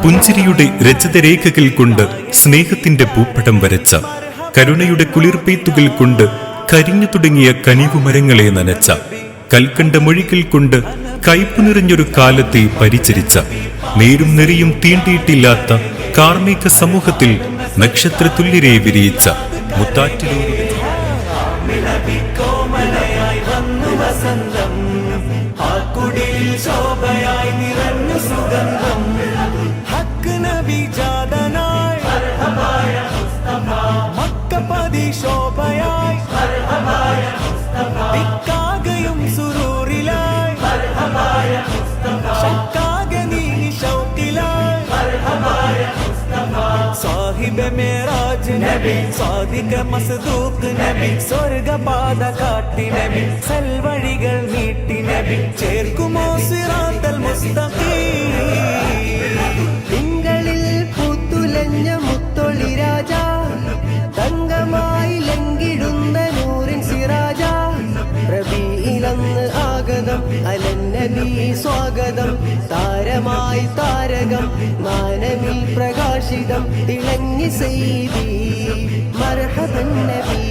പുഞ്ചിരിയുടെ രചിതരേഖകൾ കൊണ്ട് സ്നേഹത്തിന്റെ പൂപ്പടം വരച്ച, കരുണയുടെ കുളിർപ്പെയ്ത്തുകൾ കൊണ്ട് കരിഞ്ഞു തുടങ്ങിയ കനിവുമരങ്ങളെ നനച്ച, കൽക്കണ്ട മൊഴികൾ കൊണ്ട് കയ്പു നിറഞ്ഞൊരു കാലത്തെ പരിചരിച്ച, നേരും നെറിയും തീണ്ടിയിട്ടില്ലാത്ത കാർമിക സമൂഹത്തിൽ നക്ഷത്രതുല്യരെ വിരിയിച്ച മുത്താറ്റിലൂടെ സാഹിബ് മേറാജ് നബി, സാദിഖ് മസ്ദൂഖ് നബി, സ്വർഗപാത കാട്ടി നബി, സൽവഴികൾ നീട്ടി നബി, ചേർക്കുമോ സിറാത്തൽ മുസ്തഖീം. തിങ്കളിൽ പൂത്തുലഞ്ഞ മുത്തൊളി രാജ, തങ്കമായി ലങ്കിടുന്ന നൂറിൻ സിറാജ, റബീഇലന്ന് ആഗതം അലന്നബി സ്വാഗതം, താരമായി താരകം മാനവിൽ പ്രകാശിതം തിളങ്ങി സയ്യിദി മർഹബൻ നബി.